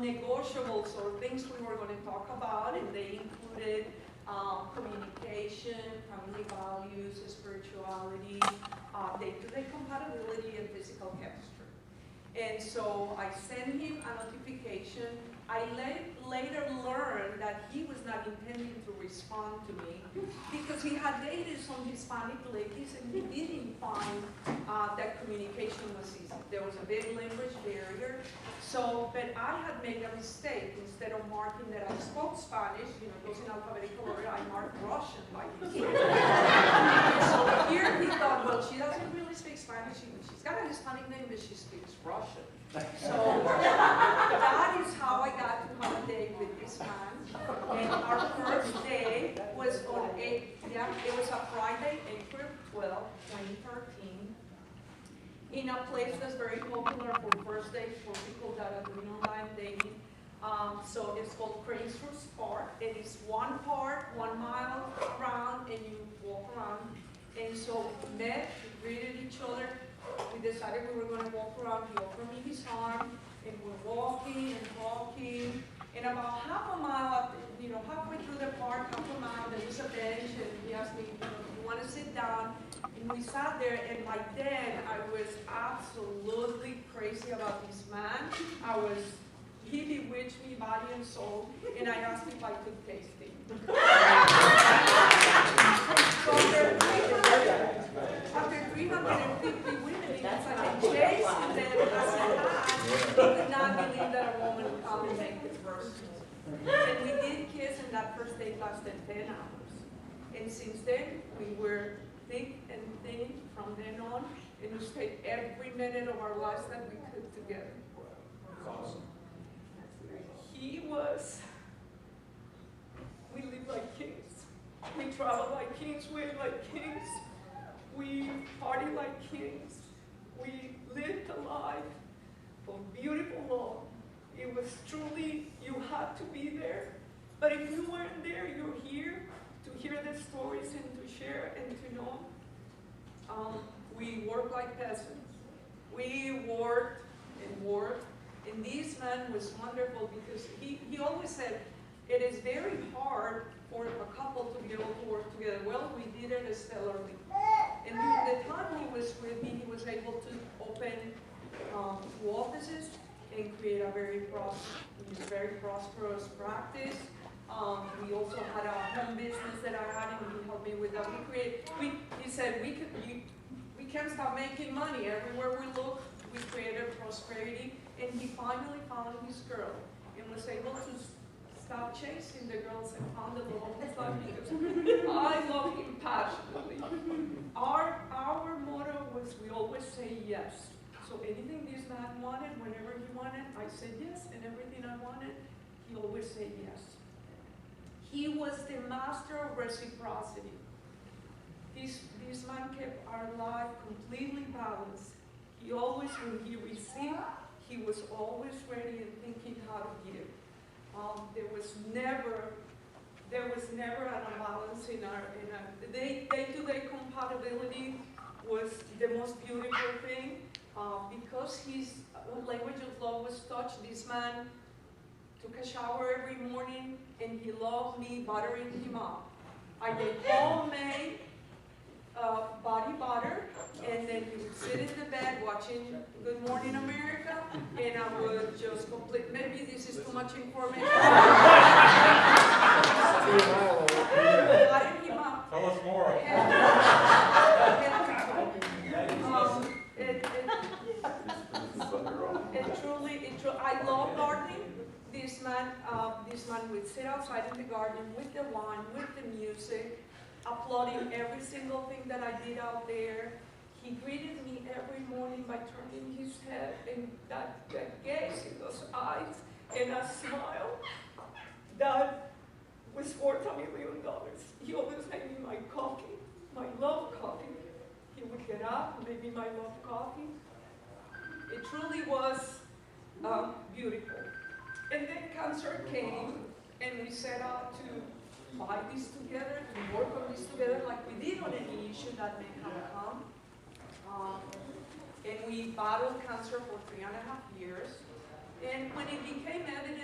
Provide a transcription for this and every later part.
non-negotiables or things we were going to talk about, and they included communication, family values, spirituality, day-to-day compatibility, and physical chemistry. And so I sent him a notification. I later learned that he was not intending to respond to me because he had dated some Hispanic ladies and he didn't find that communication was easy. There was a big language barrier. So, but I had made a mistake. Instead of marking that I spoke Spanish, those in alphabetical order, I marked Russian like this. So here he thought, well, she doesn't really speak Spanish. She's got a Hispanic name, but she speaks Russian. So that is how I got to have a date with this man. And our first day was on it was a Friday, April 12, 2013, in a place that's very popular for first dates for people that are doing online dating. So it's called Crane's Park. It is one park, 1 mile around, and you walk around. And so we met, we greeted each other. We decided we were going to walk around. He offered me his arm, and we're walking and talking. And about half a mile, halfway through the park, half a mile, there was a bench, and he asked me, do you want to sit down? And we sat there, and by then, I was absolutely crazy about this man. He bewitched me body and soul, and I asked if I could taste him. So after 350 women, it's like a chase, and then as a man, he could not believe that a woman would come and make this first move. And we did kiss, and that first date lasted 10 hours. And since then, we were thick and thin from then on, and we spent every minute of our lives that we could together. Awesome. We lived like kings. We traveled like kings, we ate like kings. We partied like kings. We lived a life of beautiful love. It was truly, you had to be there. But if you weren't there, you're here to hear the stories and to share and to know. We worked like peasants. We worked and worked. And this man was wonderful because he always said, it is very hard for a couple to be able to work together. Well, we did it stellarly. And during the time he was with me, he was able to open 2 offices and create a very prosperous practice. We also had a home business that I had, and he helped me with that. He said, we can't stop making money. Everywhere we look, we created prosperity. And he finally found his girl and was able to stop chasing the girls and found the love of his life because I love him passionately. Our motto was we always say yes. So anything this man wanted, whenever he wanted, I said yes, and everything I wanted, he always said yes. He was the master of reciprocity. This man kept our life completely balanced. He always, when he received, he was always ready and thinking how to give. There was never an imbalance in our day-to-day compatibility was the most beautiful thing. Because his language of love was touch, this man took a shower every morning and he loved me buttering him up. I did homemade body butter, and then he would sit in the bed watching Good Morning America, and I would just complete, maybe this is too much information. Buttering him up. Tell us more. I love gardening. This man would sit outside in the garden with the wine, with the music, applauding every single thing that I did out there. He greeted me every morning by turning his head, and that gaze in those eyes and a smile that was worth $1 million. He always made me my coffee, my love coffee. He would get up, make me my love coffee. It truly was beautiful. And then cancer came, and we set out to buy this together, to work on this together like we did on any issue that may have come. And we battled cancer for 3.5 years. And when it became evident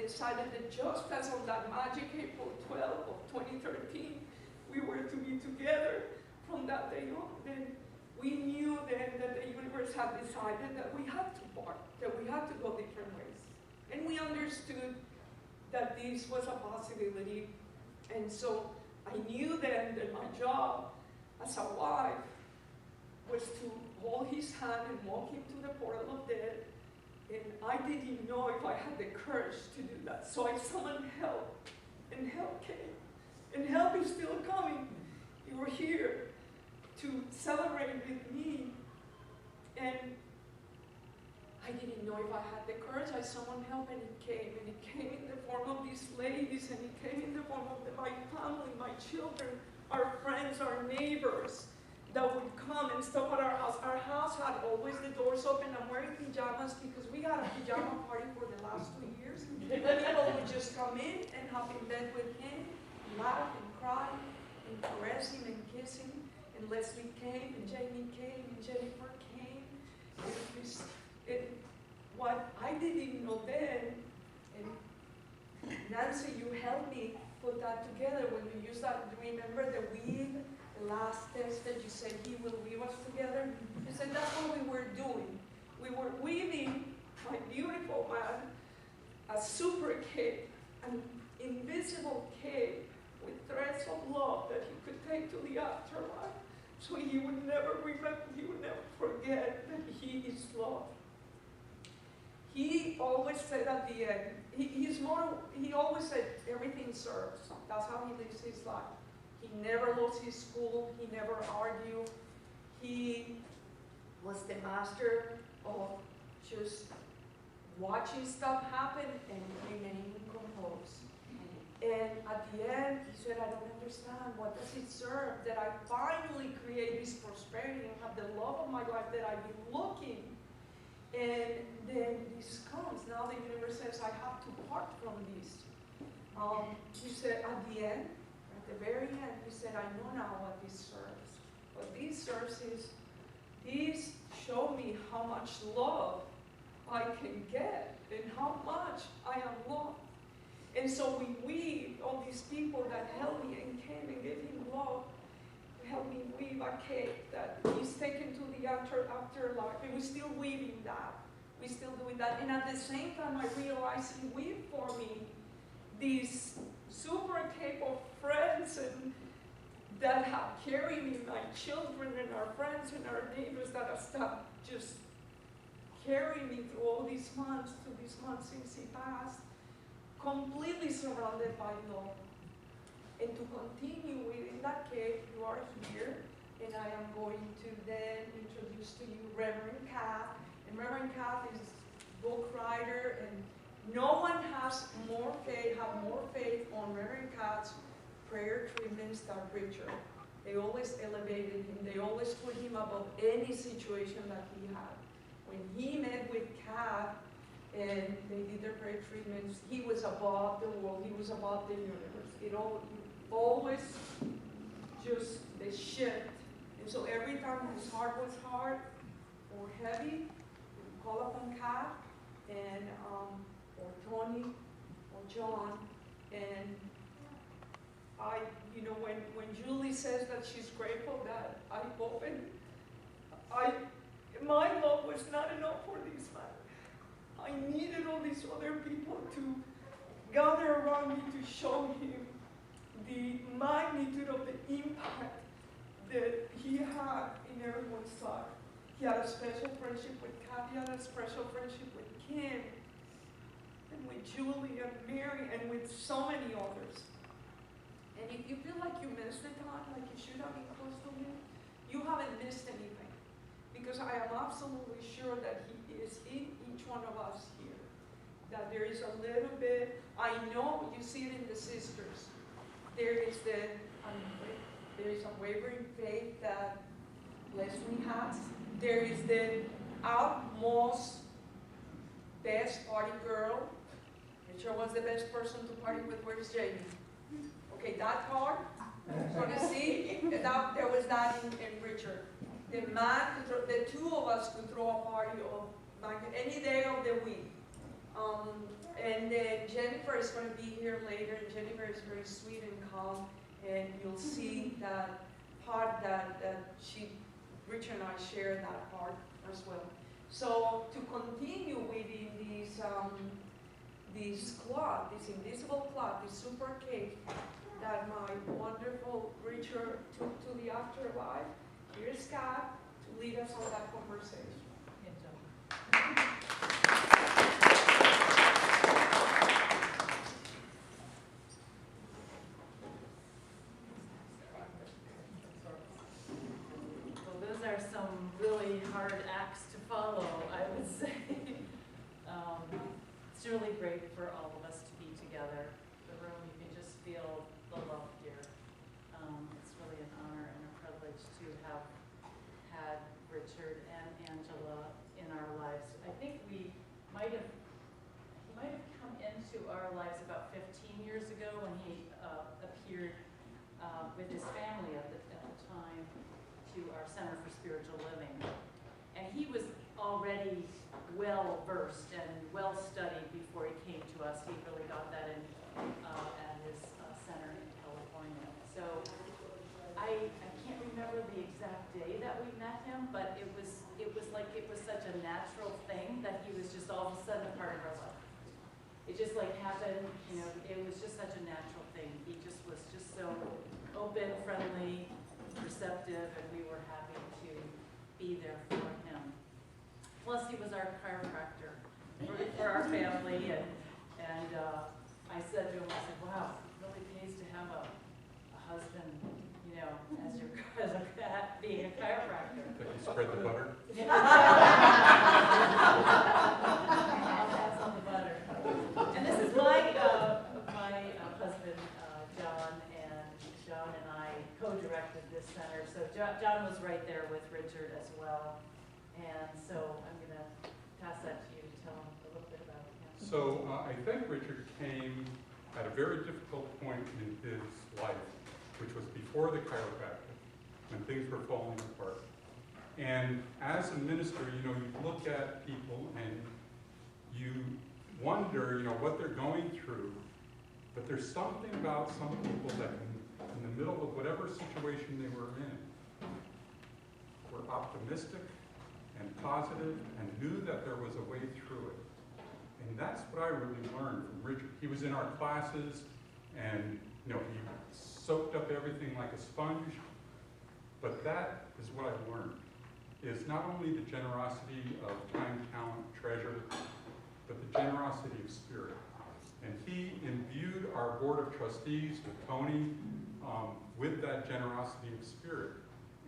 decided that just as on that magic April 12th of 2013, we were to be together from that day on, then we knew then that the universe had decided that we had to part, that we had to go different ways. And we understood that this was a possibility. And so I knew then that my job as a wife was to hold his hand and walk him to the portal of death. And I didn't know if I had the courage to do that. So I summoned help, and help came. And help is still coming. You were here to celebrate with me. And I didn't know if I had the courage. I summoned help, and it came. And it came in the form of these ladies, and it came in the form of my family, my children, our friends, our neighbors that would come and stop at our house. Our house had always the doors open. I'm wearing pajamas because we had a pajama party for the last 2 years. People would just come in and hop in bed with him, laugh and cry, and caress him and kiss him. And Leslie came, and Jamie came, and Jennifer came. What I didn't know then, and Nancy, you helped me put that together when you used that. Remember the weave, the last text that you said, he will weave us together? You said that's what we were doing. We were weaving, my beautiful man, a super cape, an invisible cape with threads of love that he could take to the afterlife. So he would never remember, he would never forget that he is loved. He always said at the end, he always said everything serves. That's how he lives his life. He never lost his school, he never argued. He was the master of just watching stuff happen and remaining composed. And at the end, he said, I don't understand. What does it serve? That I finally create this prosperity and have the love of my life that I've been looking. And then this comes. Now the universe says, I have to part from this. He said, at the end, at the very end, he said, I know now what this serves. What this serves is, this show me how much love I can get and how much I am loved. And so we weave, all these people that helped me and came and gave him love, helped me weave a cake that he's taken to the afterlife. And we're still weaving that. We're still doing that. And at the same time, I realized he weaved for me this super cape of friends and that have carried me, my children and our friends and our neighbors that have stopped just carrying me through all these months, since he passed, completely surrounded by love. And to continue within that cave, you are here, and I am going to then introduce to you Reverend Kath. And Reverend Kath is a book writer, and no one has more faith, on Reverend Kath's prayer treatments than Richard. They always elevated him. They always put him above any situation that he had. When he met with Kath and they did their prayer treatments, he was above the world. He was above the universe. It always just the shift. And so every time his heart was hard or heavy, he would call upon Kath and or Tony or John. And when Julie says that she's grateful that I opened, my love was not enough for this man. I needed all these other people to gather around me to show him the magnitude of the impact that he had in everyone's life. He had a special friendship with Kat, he had a special friendship with Kim, and with Julie and Mary, and with so many others. And if you feel like you missed the time, like you should have been close to him, you haven't missed anything. Because I am absolutely sure that he is in each one of us here. That there is a little bit, I know you see it in the sisters. There is a wavering faith that Leslie has. There is the utmost best party girl. Richard was the best person to party with. Where's Jamie? Okay, that part. So you see, there was that in Richard. The man, the two of us could throw a party of like any day of the week. And then Jennifer is going to be here later, and Jennifer is very sweet and calm, and you'll see that part that Richard and I share that part as well. So to continue within this cloth, this invisible cloth, this super cake that my wonderful Richard took to the afterlife, here's Scott to lead us on that conversation. Well, those are some really hard acts to follow, I would say. It's really great for all of us to be together. The room, you can just feel the love here. It's really an honor and a privilege to have had Richard and Angela in our lives. I think he might have come into our lives about 15 years ago when he appeared with his family at the time to our Center for Spiritual Living. And he was already well versed and well studied before he came to us. He really got that in at his center in California. So I can't remember the exact day that we met him, but it was such a natural thing that he was just all of a sudden a part of our life. It just like happened, you know, it was just such a natural thing. He just was just so open, friendly, receptive, and we were happy to be there for him. Plus, he was our chiropractor for our family, and I said to him, I said, wow, it really pays to have a husband, you know, being a chiropractor. Did you spread the butter? I'll pass on the butter. And this is my husband, John, and John and I co-directed this center. So John was right there with Richard as well. And so I'm going to pass that to you to tell him a little bit about him. So I think Richard came at a very difficult point in his life, which was before the chiropractic, when things were falling apart. And as a minister, you know, you look at people and you wonder, you know, what they're going through. But there's something about some people that in the middle of whatever situation they were in, were optimistic and positive and knew that there was a way through it. And that's what I really learned from Richard. He was in our classes and, you know, he soaked up everything like a sponge. But that is what I learned, is not only the generosity of time, talent, treasure, but the generosity of spirit. And he imbued our board of trustees with Tony with that generosity of spirit.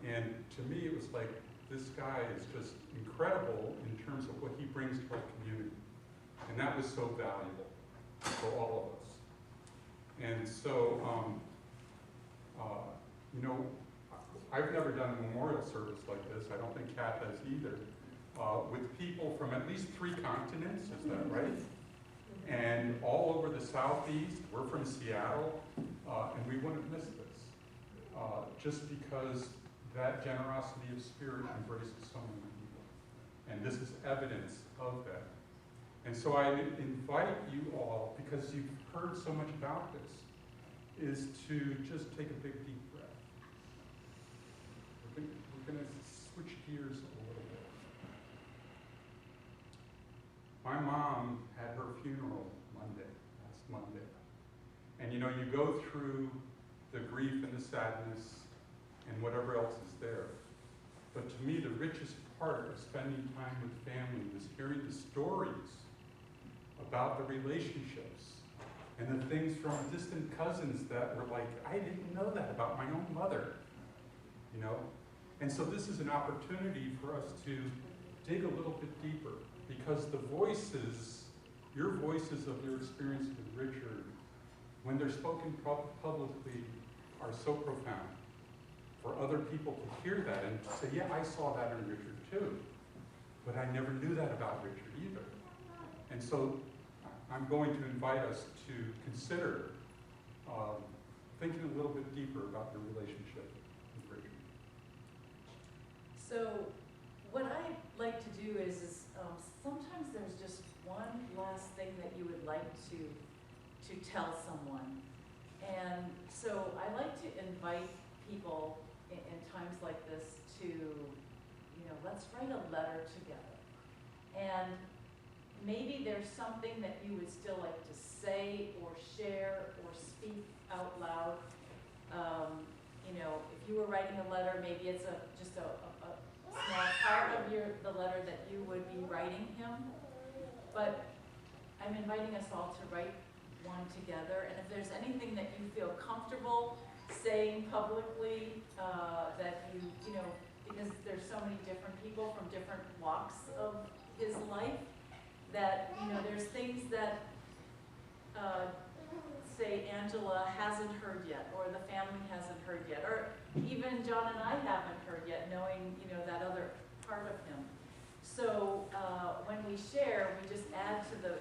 And to me, it was like, this guy is just incredible in terms of what he brings to our community. And that was so valuable for all of us. And so, you know, I've never done a memorial service like this. I don't think Kat has either. With people from at least 3 continents, is that right? And all over the Southeast. We're from Seattle, and we wouldn't miss this. Just because that generosity of spirit embraces so many people. And this is evidence of that. And so I invite you all, because you've heard so much about this, is to just take a big deep breath. We're going to switch gears a little bit. My mom had her funeral last Monday. And you know, you go through the grief and the sadness and whatever else is there. But to me, the richest part of spending time with family was hearing the stories about the relationships and the things from distant cousins that were like, I didn't know that about my own mother, you know? And so this is an opportunity for us to dig a little bit deeper, because the voices, your voices of your experience with Richard, when they're spoken publicly, are so profound. For other people to hear that and to say, yeah, I saw that in Richard too, but I never knew that about Richard either. And so I'm going to invite us to consider thinking a little bit deeper about the relationship with Richard. So what I like to do is sometimes there's just one last thing that you would like to tell someone. And so I like to invite people in times like this to, let's write a letter together. And maybe there's something that you would still like to say or share or speak out loud. If you were writing a letter, maybe it's just a small part of the letter that you would be writing him. But I'm inviting us all to write one together. And if there's anything that you feel comfortable saying publicly, that because there's so many different people from different walks of his life, that, there's things that, say Angela hasn't heard yet, or the family hasn't heard yet, or even John and I haven't heard yet, knowing, that other part of him. So when we share, we just add to the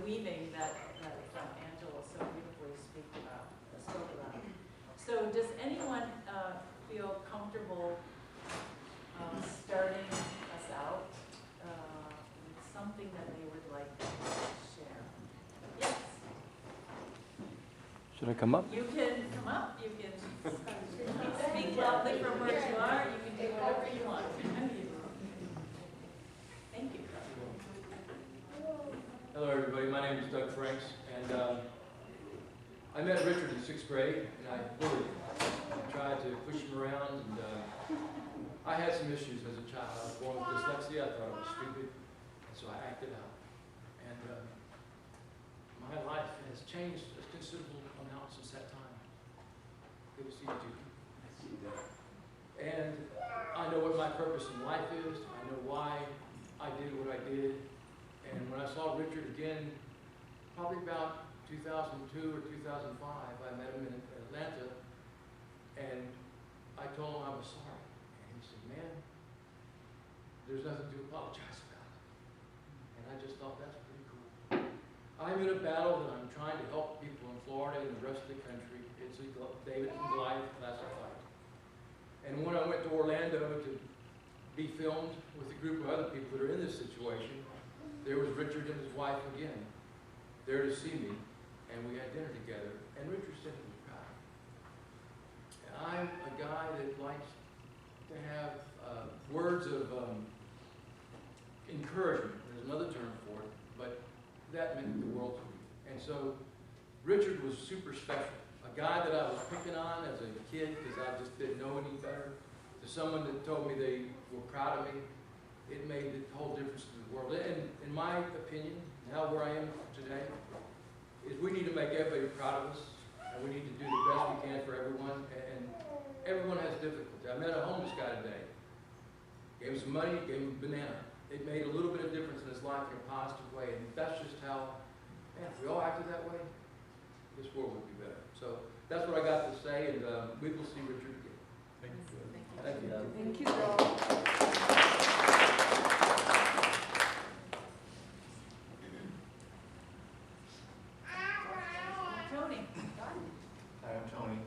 weaving that Angela so beautifully spoke about. So does anyone feel comfortable starting us out with something that they would like to share? Yes? Should I come up? You can come up, you can speak loudly from where you are, you can do whatever you want. Thank you. Hello everybody, my name is Doug Franks, and I met Richard in 6th grade, and I bullied him. I tried to push him around, and I had some issues as a child. I was born with dyslexia, I thought I was stupid, and so I acted out. And my life has changed a considerable amount since that time. Good to see you, Judy. And I know what my purpose in life is. I know why I did what I did. And when I saw Richard again, probably about 2002 or 2005, I met him in Atlanta, and I told him I was sorry. And he said, man, there's nothing to apologize about. And I just thought that's pretty cool. I'm in a battle that I'm trying to help people in Florida and the rest of the country. It's a David and Goliath classic fight. And when I went to Orlando to be filmed with a group of other people that are in this situation, there was Richard and his wife again, there to see me, and we had dinner together, and Richard said he was proud. And I'm a guy that likes to have words of encouragement. There's another term for it, but that meant the world to me. And so Richard was super special. A guy that I was picking on as a kid because I just didn't know any better, to someone that told me they were proud of me. It made the whole difference to the world. And in my opinion, now where I am today, is we need to make everybody proud of us, and we need to do the best we can for everyone. And everyone has difficulty. I met a homeless guy today. Gave him some money, gave him a banana. It made a little bit of difference in his life in a positive way. And that's just how, man, if we all acted that way, this world would be better. So that's what I got to say, and we will see Richard again. Thank you. Thank you. Thank you, Doug. Tony. Hi, I'm Tony.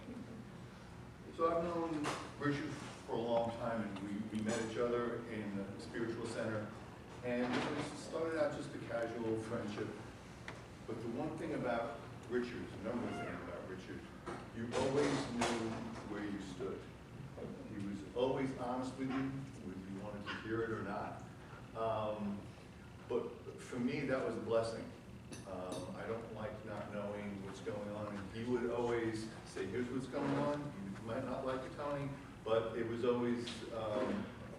So I've known Richard for a long time, and we met each other in the spiritual center, and it started out just a casual friendship. But the one thing about Richard, the number one thing about Richard, you always knew where you stood. He was always honest with you, whether you wanted to hear it or not. But for me, that was a blessing. I don't like not knowing what's going on. And he would always say, here's what's going on. You might not like it, Tony, but it was always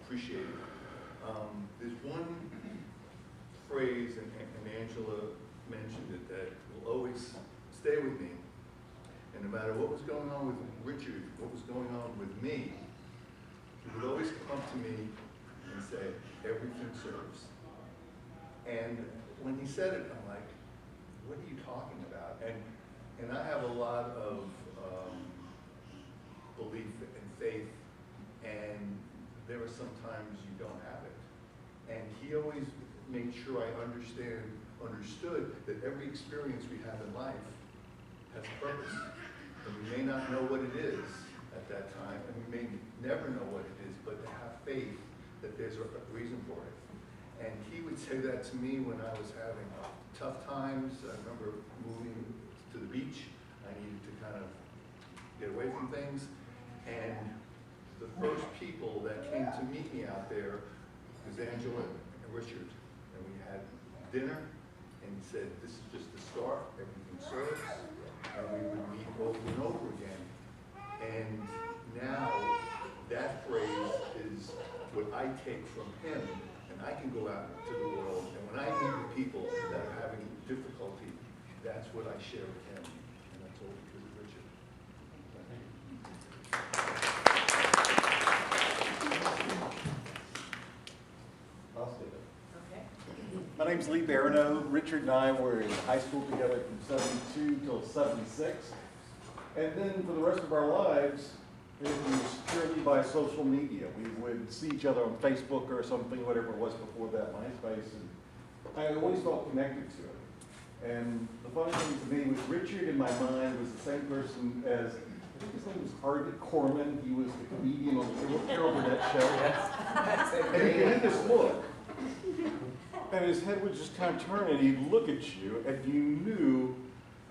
appreciated. There's one phrase, and Angela mentioned it, that will always stay with me. And no matter what was going on with Richard, what was going on with me, he would always come up to me and say, everything serves. And when he said it, I'm like, what are you talking about? And I have a lot of belief and faith, and there are some times you don't have it. And he always made sure I understood that every experience we have in life has a purpose. And we may not know what it is at that time, and we may never know what it is, but to have faith that there's a reason for it. And he would say that to me when I was having tough times. I remember moving to the beach. I needed to kind of get away from things. And the first people that came to meet me out there was Angela and Richard. And we had dinner, and he said, this is just the start, everything serves. And we would meet over and over again. And now that phrase is what I take from him, and I can go out into the world, and when I meet with people that are having difficulty, that's what I share with him, and that's all because of Richard. I'll say that. Okay. My name's Lee Barano. Richard and I were in high school together from 72 till 76. And then for the rest of our lives, it was purely by social media. We would see each other on Facebook or something, whatever it was before that, MySpace, and I always felt connected to it. And the funny thing to me was Richard in my mind was the same person as, I think his name was Harvey Korman. He was the comedian on the Carol Burnett show. And he had this look. And his head would just kind of turn and he'd look at you and you knew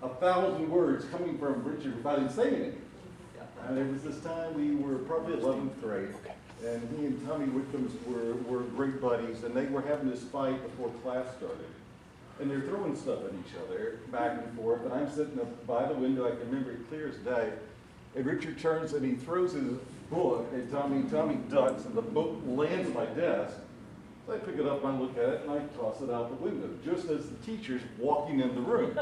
1,000 words coming from Richard without him saying anything. And there was this time we were probably 11th grade, and he and Tommy Whitcombs were great buddies, and they were having this fight before class started. And they're throwing stuff at each other, back and forth, and I'm sitting up by the window, I can remember it clear as day, and Richard turns and he throws his book, and Tommy ducks, and the book lands on my desk. So I pick it up and I look at it, and I toss it out the window, just as the teacher's walking in the room.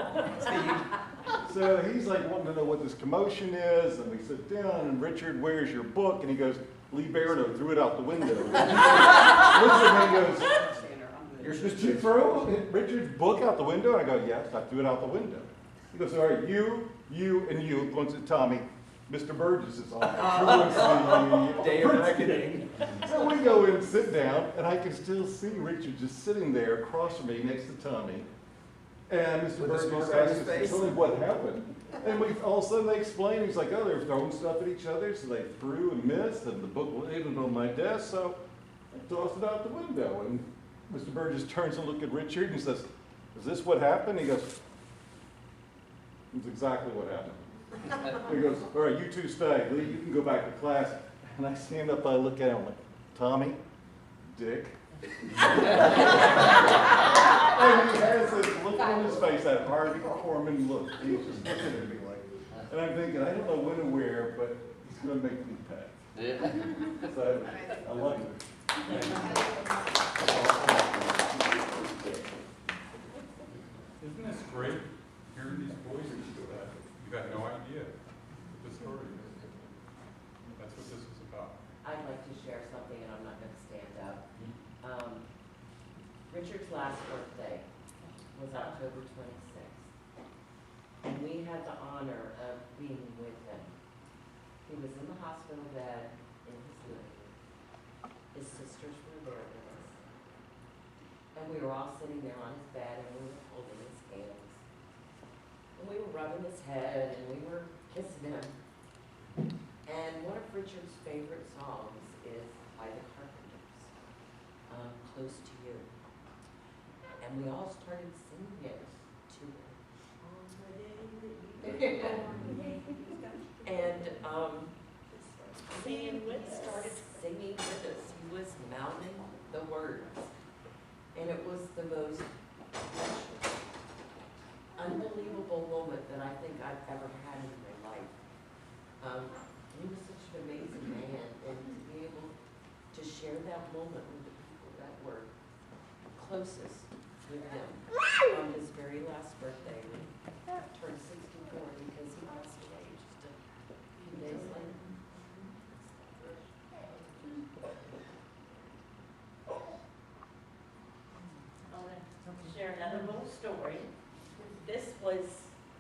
So he's like wanting to know what this commotion is, and we sit down, and Richard, where's your book? And he goes, Lee Barano threw it out the window. Looks at me and goes, did you throw Richard's book out the window? And I go, yes, I threw it out the window. He goes, all right, you, and you, points at Tommy. Mr. Burgess is on. Day of reckoning. So we go in, sit down, and I can still see Richard just sitting there across from me next to Tommy. And Mr. Burgess asks us, tell me what happened. And we all of a sudden they explain, he's like, oh, they were throwing stuff at each other, so they threw and missed, and the book landed on my desk, so I tossed it out the window. And Mr. Burgess turns and looks at Richard and says, is this what happened? He goes, it's exactly what happened. He goes, all right, you two stay. Lee, you can go back to class. And I stand up, I look at him, I'm like, Tommy, Dick. And he has this look on his face, that Harvey Korman look. He's just looking at me like, and I'm thinking, I don't know when or where, but he's going to make me pay. So I love it. Isn't this great, hearing these voices that you got no idea what the story is? That's what this is about. I'd like to share something, and I'm not going to stand up. Richard's last birthday was October 26th, and we had the honor of being with him. He was in the hospital bed in his living room. His sisters were there with us, and we were all sitting there on his bed, and we were holding his hands, and we were rubbing his head, and we were kissing him. And one of Richard's favorite songs is by the Carpenters, Close to You. And we all started singing it to him. On the day that you were born. And he started singing with us. He was mouthing the words. And it was the most unbelievable moment that I think I've ever had in my life. He was such an amazing man, and to be able to share that moment with the people that were closest with him on his very last birthday, when he turned 64 because he passed away just a few days later. I want to share another little story. This was,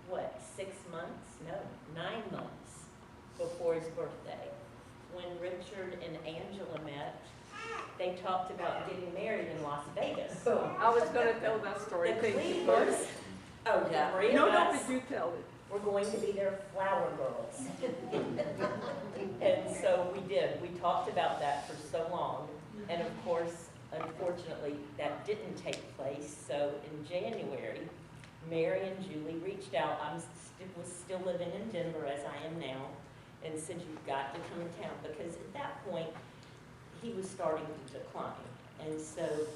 what, 6 months? No, 9 months before his birthday. When Richard and Angela met, they talked about getting married in Las Vegas. I was gonna tell that story. The Thank you. Cleavers, oh, Yeah. the three of No, us but you tell it. were going to be their flower girls. And so we did. We talked about that for so long. And of course, unfortunately, that didn't take place. So in January, Mary and Julie reached out. Was still living in Denver as I am now, and said, you've got to come to town, because at that point, he was starting to decline. And so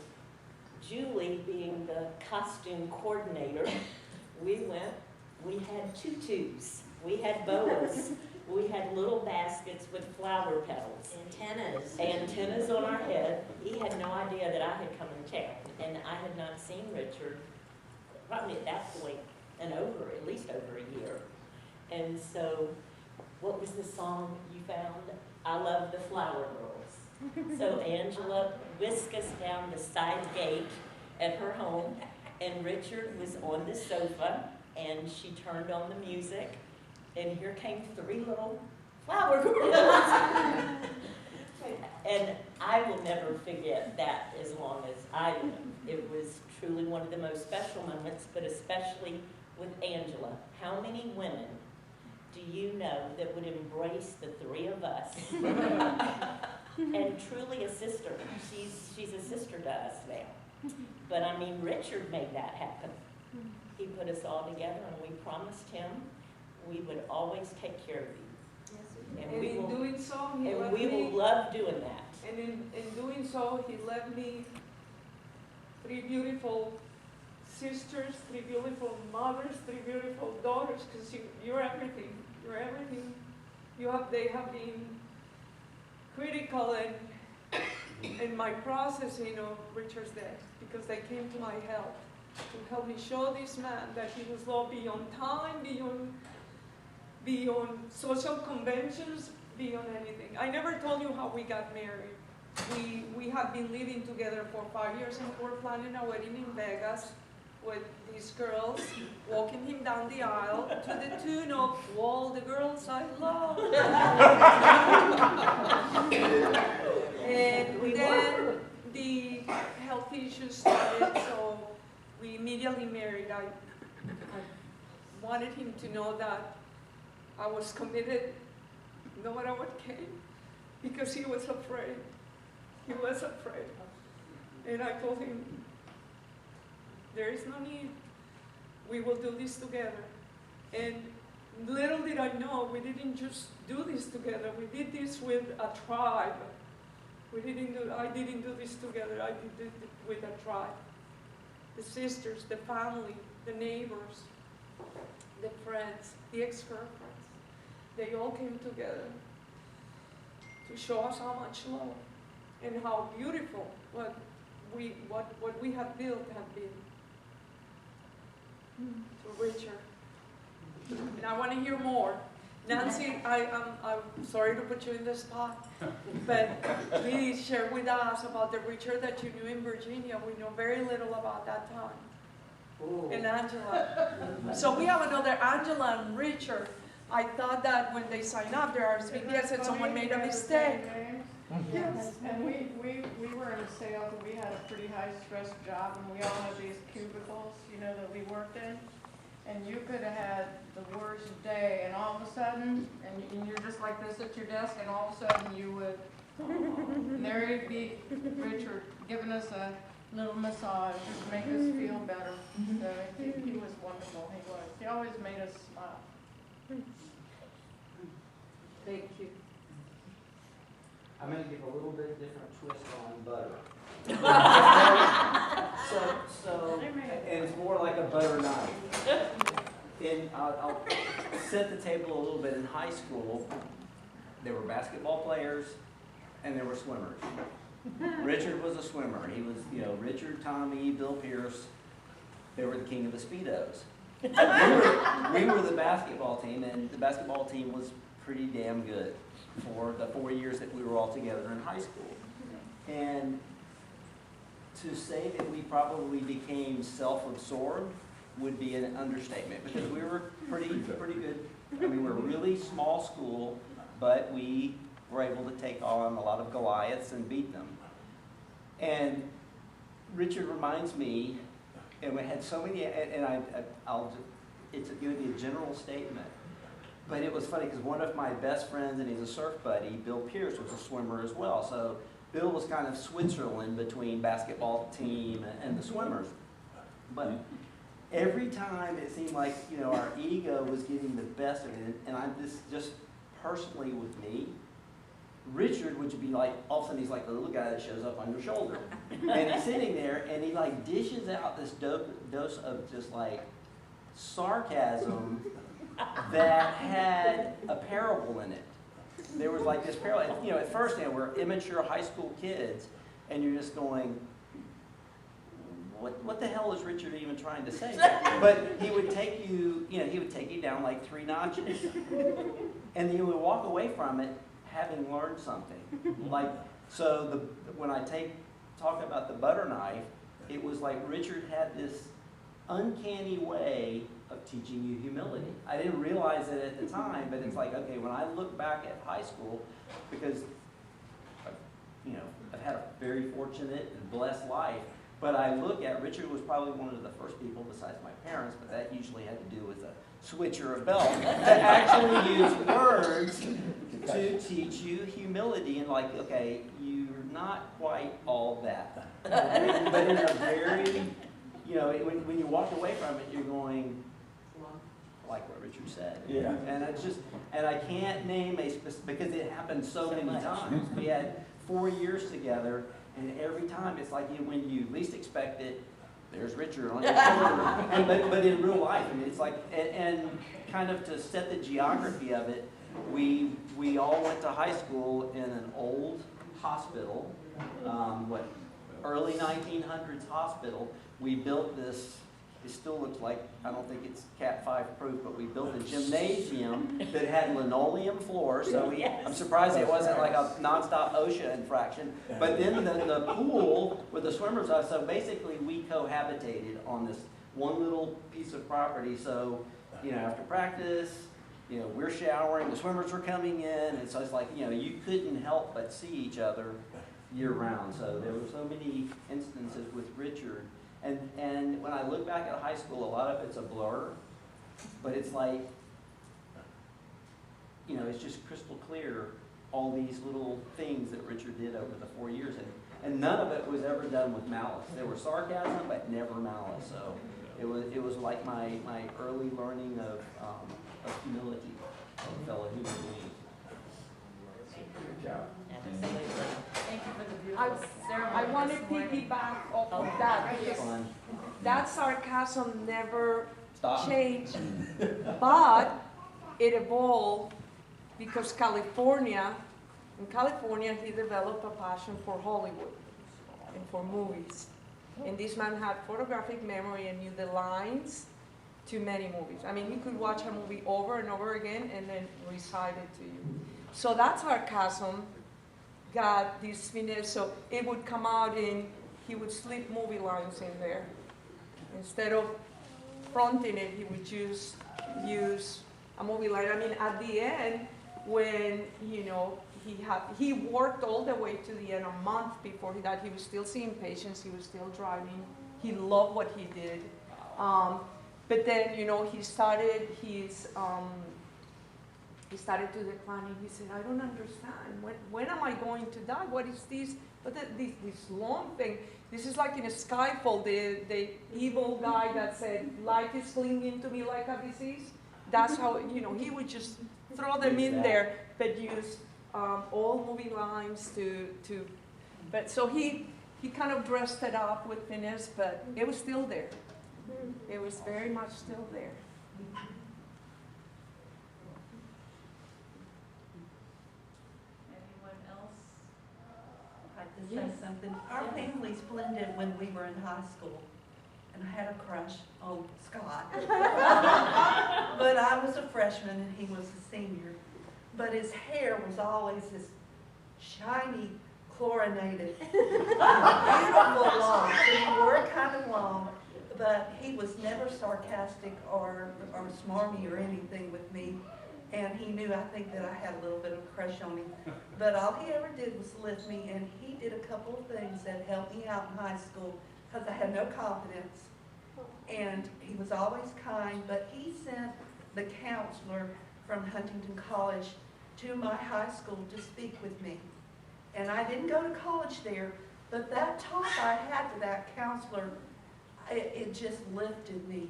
Julie, being the costume coordinator, we had tutus, we had boas, we had little baskets with flower petals. Antennas on our head. He had no idea that I had come in town, and I had not seen Richard, probably at that point, at least over a year. And so, what was the song you found? I Love the Flower Girls. So Angela whisked us down the side gate at her home, and Richard was on the sofa, and she turned on the music, and here came 3 little flower girls. And I will never forget that as long as I live. It was truly one of the most special moments, but especially with Angela. How many women do you know that would embrace the 3 of us? And truly a sister. She's a sister to us now. But I mean, Richard made that happen. He put us all together, and we promised him we would always take care of you. And in doing so, he And let we will me, love doing that. and in doing so, he left me 3 beautiful sisters, 3 beautiful mothers, 3 beautiful daughters, because you're everything. You're everything. They have been critical in my processing of Richard's death, because they came to my help to help me show this man that he was loved beyond time, beyond social conventions, beyond anything. I never told you how we got married. We had been living together for 5 years, and we were planning a wedding in Vegas with these girls, walking him down the aisle to the tune of "All the Girls I Love." And then the health issues started, so we immediately married. I wanted him to know that I was committed no matter what came, because he was afraid. He was afraid. And I told him, there is no need. We will do this together. And little did I know, we didn't just do this together. We did this with a tribe. I didn't do this together. I did it with a tribe. The sisters, the family, the neighbors, the friends, the ex-girlfriends. They all came together to show us how much love and how beautiful what we have built have been. To Richard. And I want to hear more. Nancy, I'm sorry to put you in the spot, but please share with us about the Richard that you knew in Virginia. We know very little about that time. Ooh. And Angela. So we have another Angela and Richard. I thought that when they signed up, there are RSVPs and someone made a mistake. Yes. And we were in sales, and we had a pretty high stress job, and we all had these cubicles, that we worked in. And you could have had the worst day, and all of a sudden, and you're just like this at your desk, and all of a sudden you would, and there he'd be Richard giving us a little massage, just to make us feel better. So he was wonderful, he was. He always made us smile. Thank you. I'm going to give a little bit different twist on butter. And it's more like a butter knife. And I'll set the table a little bit. In high school, there were basketball players and there were swimmers. Richard was a swimmer. He was, Richard, Tommy, Bill Pierce. They were the king of the Speedos. We were the basketball team, and the basketball team was pretty damn good for the 4 years that we were all together in high school. And to say that we probably became self-absorbed would be an understatement, because we were pretty good. I mean, we were a really small school, but we were able to take on a lot of Goliaths and beat them. And Richard reminds me, and we had so many, and it's going to be a general statement, but it was funny because one of my best friends, and he's a surf buddy, Bill Pierce, was a swimmer as well. So Bill was kind of Switzerland between basketball team and the swimmers. But every time it seemed like, you know, our ego was getting the best of it, and I'm just personally with me, Richard would be like, all of a sudden he's like the little guy that shows up on your shoulder. And he's sitting there and he like dishes out this dose of just like sarcasm that had a parable in it. There was like this parable, you know, at first, you know, we're immature high school kids and you're just going, what the hell is Richard even trying to say? But he would take you, you know, he would take you down like 3 notches. And then you would walk away from it having learned something. Like, so when I talk about the butter knife, it was like Richard had this uncanny way of teaching you humility. I didn't realize it at the time, but it's like, okay, when I look back at high school, because, you know, I've had a very fortunate and blessed life, but I look at, Richard was probably one of the first people besides my parents, but that usually had to do with a switch or a belt, to actually use words to teach you humility and like, okay, you're not quite all that. But in a very, you know, when you walk away from it, you're going, like what Richard said. Yeah. And it's just, and I can't name a specific, because it happened so many times. We had 4 years together, and every time it's like when you least expect it, there's Richard on your shoulder. But in real life, I mean, it's like, and kind of to set the geography of it, we all went to high school in an old hospital, early 1900s hospital. We built this, it still looks like, I don't think it's Cat 5 proof, but we built a gymnasium that had linoleum floors, so I'm surprised it wasn't like a nonstop OSHA infraction. But then the pool with the swimmers are, so basically we cohabitated on this one little piece of property. So, you know, after practice, you know, we're showering, the swimmers were coming in, and so it's like, you know, you couldn't help but see each other year round. So there were so many instances with Richard. And when I look back at high school, a lot of it's a blur, but it's like, you know, it's just crystal clear, all these little things that Richard did over the 4 years. And none of it was ever done with malice. There was sarcasm, but never malice. So it was like my early learning of humility of fellow human beings. Good job. Absolutely. Thank you for the beautiful ceremony. I want to this morning. piggyback off of that because Fun. that sarcasm never Stop. changed, but it evolved because in California, he developed a passion for Hollywood and for movies. And this man had photographic memory and knew the lines to many movies. I mean, he could watch a movie over and over again and then recite it to you. So that sarcasm got this finesse, so it would come out in, he would slip movie lines in there. Instead of fronting it, he would just use a movie line. I mean, at the end, when, you know, he worked all the way to the end, a month before he died, he was still seeing patients, he was still driving, he loved what he did. But then, you know, he started to decline, and he said, I don't understand. When am I going to die? What is this? But this long thing, this is like in a Skyfall, the evil guy that said, light is clinging to me like a disease. That's how, you know, he would just throw them in there, but use all movie lines but so he kind of dressed it up with finesse, but it was still there. It was very much still there. Anyone else? I'd like to say something. Our families blended when we were in high school, and I had a crush on Scott. But I was a freshman and he was a senior. But his hair was always this shiny, chlorinated, beautiful long. So he wore it kind of long, but he was never sarcastic or smarmy or anything with me. And he knew, I think, that I had a little bit of a crush on him. But all he ever did was lift me, and he did a couple of things that helped me out in high school because I had no confidence. And he was always kind, but he sent the counselor from Huntington College to my high school to speak with me. And I didn't go to college there, but that talk I had to that counselor, it just lifted me.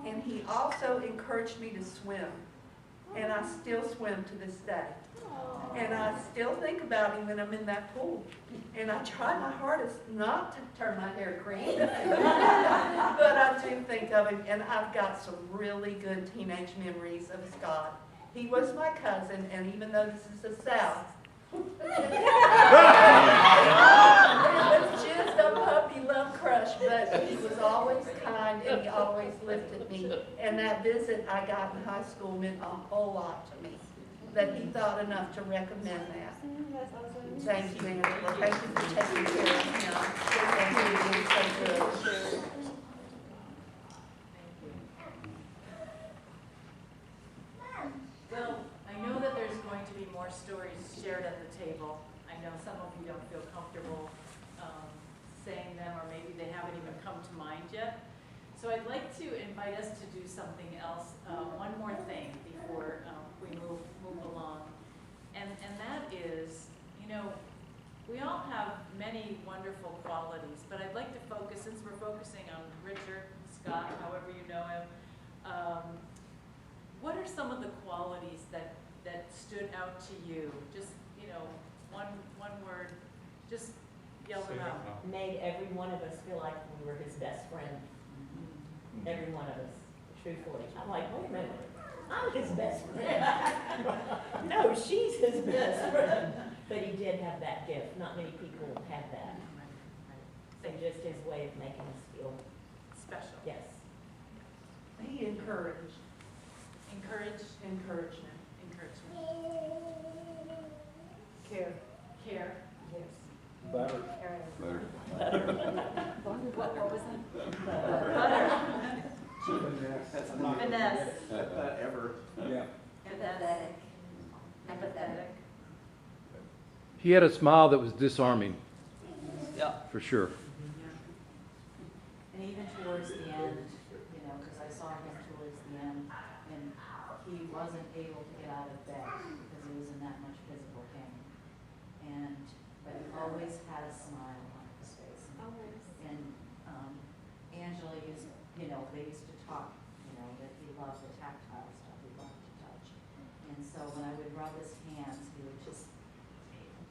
And he also encouraged me to swim. And I still swim to this day. And I still think about him when I'm in that pool. And I try my hardest not to turn my hair green. But I do think of him, and I've got some really good teenage memories of Scott. He was my cousin, and even though this is the South, it was just a puppy love crush, but he was always kind and he always lifted me. And that visit I got in high school meant a whole lot to me, that he thought enough to recommend that. Thank you, Angela. Thank you for taking care of him. Thank you for being so good. Well, I know that there's going to be more stories shared at the table. I know some of you don't feel comfortable saying them, or maybe they haven't even come to mind yet. So I'd like to invite us to do something else, one more thing before we move along. And that is, you know, we all have many wonderful qualities, but I'd like to focus, since we're focusing on Richard, Scott, however you know him, what are some of the qualities that stood out to you? Just, you know, one word, just yell them out. Made every one of us feel like we were his best friend. Every one of us, truthfully. I'm like, wait a minute, I'm his best friend. No, she's his best friend. But he did have that gift. Not many people have that. So just his way of making us feel Special. yes. He encouraged. Encouragement. Care. Care. Yes. Better. What was that? Butter. That's not Finesse. ever. Yeah. Empathetic. He had a smile that was disarming, Yeah. for sure. And even towards the end, you know, because I saw him towards the end, and he wasn't able to get out of bed because he was in that much physical pain. But he always had a smile on his face. And Angela used, you know, they used to talk, you know, that he loved the tactile stuff, he loved to touch. And so when I would rub his hands, he would just,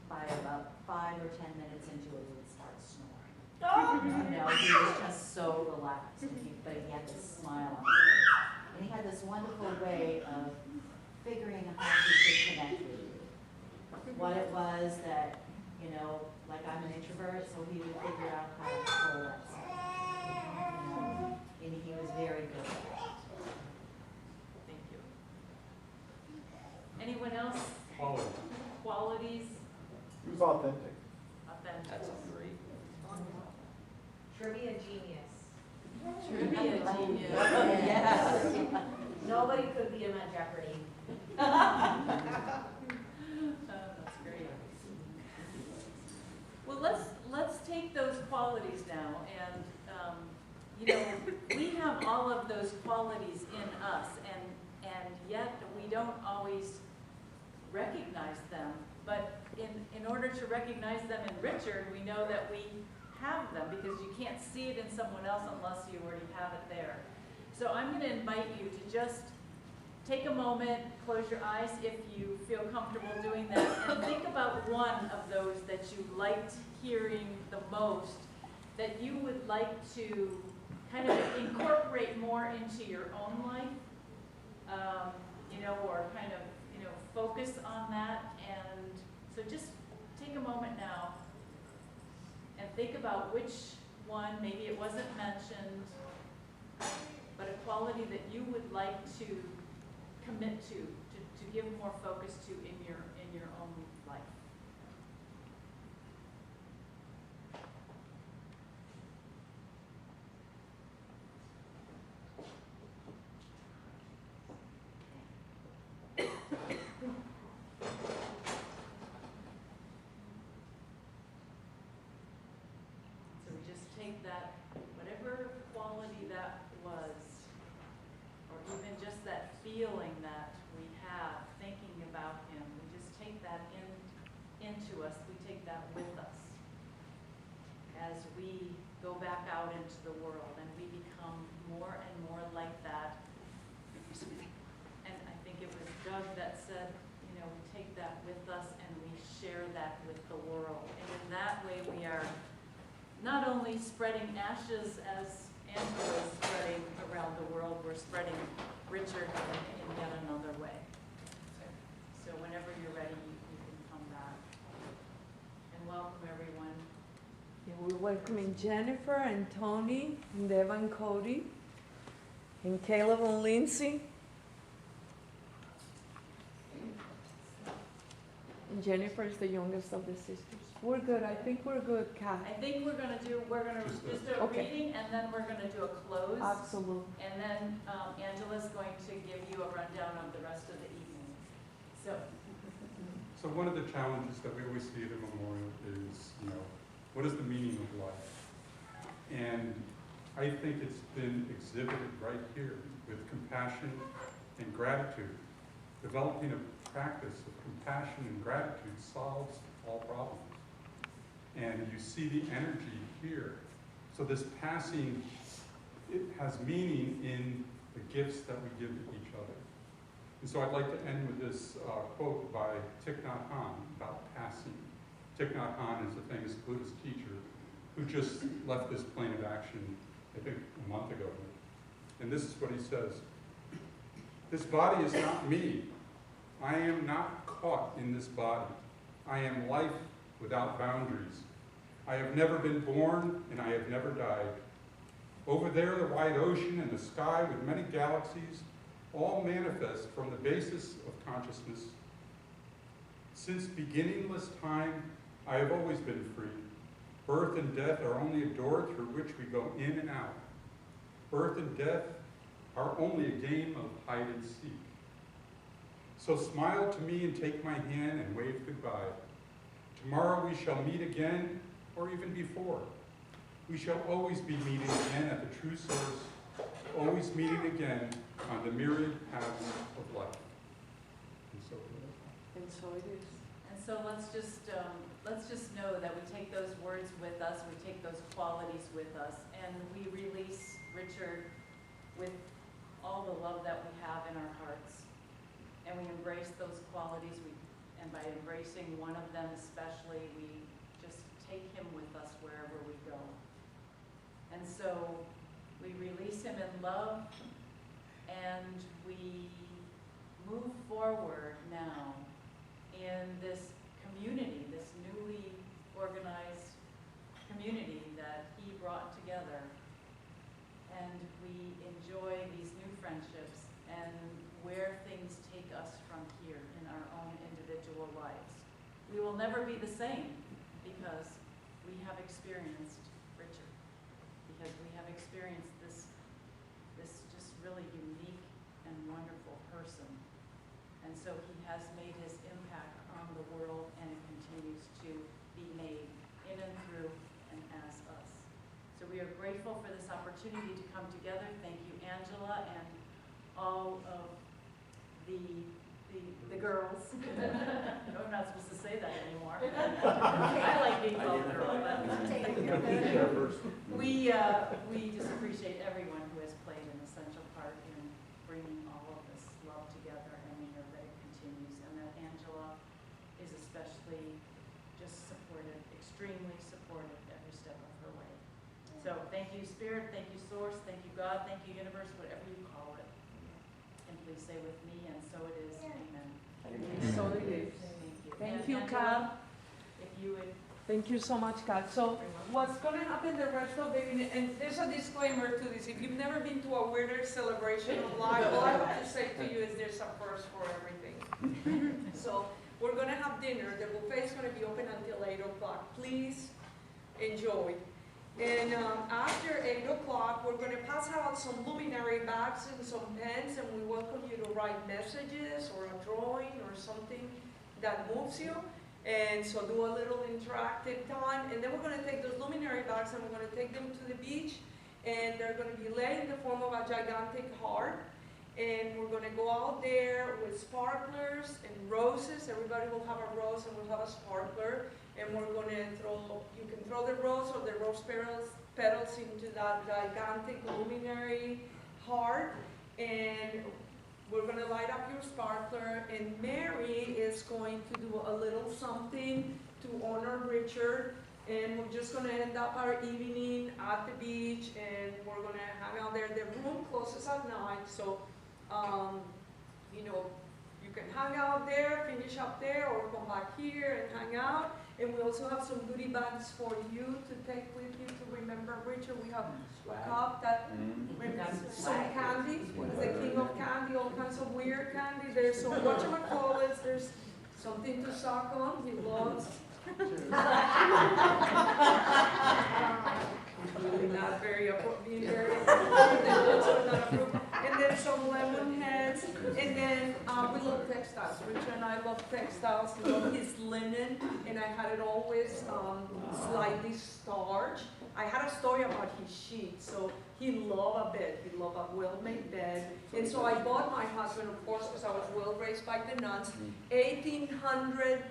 by about 5 or 10 minutes into it, he would start snoring. You know, he was just so relaxed, but he had this smile on his face. And he had this wonderful way of figuring out how he could connect with you. What it was that, you know, like I'm an introvert, so he would figure out how to pull that side. You know, and he was very good at that. Thank you. Anyone else? Qualities? He was authentic. Authentic. That's a great. Trivia genius. Trivia genius. Yes. Nobody could be him at Jeopardy. That's great. Well, let's take those qualities now, and you know, we have all of those qualities in us, and yet we don't always recognize them. But in order to recognize them in Richard, we know that we have them, because you can't see it in someone else unless you already have it there. So I'm going to invite you to just take a moment, close your eyes if you feel comfortable doing that, and think about one of those that you liked hearing the most, that you would like to kind of incorporate more into your own life, you know, or kind of, you know, focus on that. And so just take a moment now and think about which one, maybe it wasn't mentioned, but a quality that you would like to commit to give more focus to in your own life. So we just take that, whatever quality that was, or even just that feeling that we have thinking about him, we just take that into us, we take that with us as we go back out into the world and we become more and more like that. And I think it was Doug that said, you know, we take that with us and we share that with the world. And in that way, we are not only spreading ashes as Angela is spreading around the world, we're spreading Richard in yet another way. So whenever you're ready, you can come back. And welcome, everyone. Yeah, we're welcoming Jennifer and Tony and Deva and Cody and Caleb and Lindsay. And Jennifer is the youngest of the sisters. We're good. I think we're good, Kat. I think we're gonna do a Okay. reading and then we're gonna do a close. Absolutely. And then Angela's going to give you a rundown of the rest of the evening. So one of the challenges that we always see at a memorial is, you know, what is the meaning of life? And I think it's been exhibited right here with compassion and gratitude. Developing a practice of compassion and gratitude solves all problems. And you see the energy here. So this passing, it has meaning in the gifts that we give to each other. And so I'd like to end with this quote by Thich Nhat Hanh about passing. Thich Nhat Hanh is a famous Buddhist teacher who just left this plane of action, I think, a month ago. And this is what he says. This body is not me. I am not caught in this body. I am life without boundaries. I have never been born and I have never died. Over there, the wide ocean and the sky with many galaxies all manifest from the basis of consciousness. Since beginningless time, I have always been free. Birth and death are only a door through which we go in and out. Birth and death are only a game of hide and seek. So smile to me and take my hand and wave goodbye. Tomorrow we shall meet again, or even before. We shall always be meeting again at the true source, always meeting again on the myriad paths of life. And so it is. And so it is. And so let's just know that we take those words with us, we take those qualities with us, and we release Richard with all the love that we have in our hearts. And we embrace those qualities, and by embracing one of them especially, we just take him with us wherever we go. And so we release him in love, and we move forward now in this community, this newly organized community that he brought together. And we enjoy these new friendships and where things take us from here in our own individual lives. We will never be the same because we have experienced Richard, because we have experienced this just really unique and wonderful person. And so he has made his impact on the world, and it continues to be made in and through and as us. So we are grateful for this opportunity to come together. Thank you, Angela, and all of the girls. No, I'm not supposed to say that anymore. I like being called a girl, but we just appreciate everyone who has played an essential part in bringing all of this love together, and we know that it continues, and that Angela is especially just supportive, extremely supportive every step of her way. So thank you, Spirit, thank you, Source, thank you, God, thank you, Universe, whatever you call it. And please say with me, and so it is, amen. And so it is. Thank you, Angela, Kat. if you would. Thank you so much, Kat. So what's going to happen the rest of the evening, and there's a disclaimer to this. If you've never been to a weirder celebration of life, all I have to say to you is there's a first for everything. So we're going to have dinner. The buffet is going to be open until 8 o'clock. Please enjoy. And after 8 o'clock, we're going to pass out some luminary bags and some pens, and we welcome you to write messages or a drawing or something that moves you. And so do a little interactive time, and then we're going to take those luminary bags and we're going to take them to the beach, and they're going to be laid in the form of a gigantic heart. And we're going to go out there with sparklers and roses. Everybody will have a rose and we'll have a sparkler. and we're gonna throw, you can throw the rose or the rose petals into that gigantic luminary heart, and we're gonna light up your sparkler, and Mary is going to do a little something to honor Richard, and we're just gonna end up our evening at the beach, and we're gonna hang out there. The room closes at 9, so, you know, you can hang out there, finish up there, or come back here and hang out. And we also have some goodie bags for you to take with you to remember Richard. We have a cup that represents some candy. He's the king of candy, all kinds of weird candy. There's some whatchamacallits, there's something to suck on, he loves. Really not very being very appropriate. And then some lemon heads, and then we love textiles. Richard and I love textiles. We love his linen, and I had it always slightly starched. I had a story about his sheets, so he loved a bed. He loved a well-made bed, and so I bought my husband, of course, because I was well raised by the nuns, 1800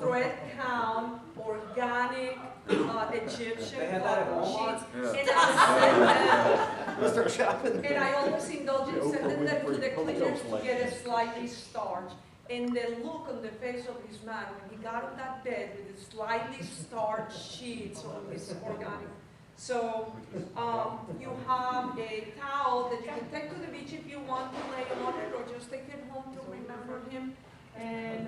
thread count organic Egyptian They had that at cotton Walmart? sheets, and I sent them. Let's start shopping. And I always indulge in sending them to the cleaners to get it slightly starched. And the look on the face of this man when he got on that bed with the slightly starched sheets on his organic. So you have a towel that you can take to the beach if you want to lay on it, or just take it home to remember him. And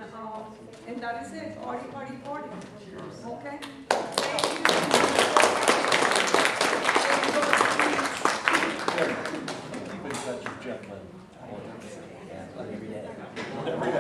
that is it. Party, party, party. Okay? Thank you. Keep in touch with Jeff Lynn. Every day.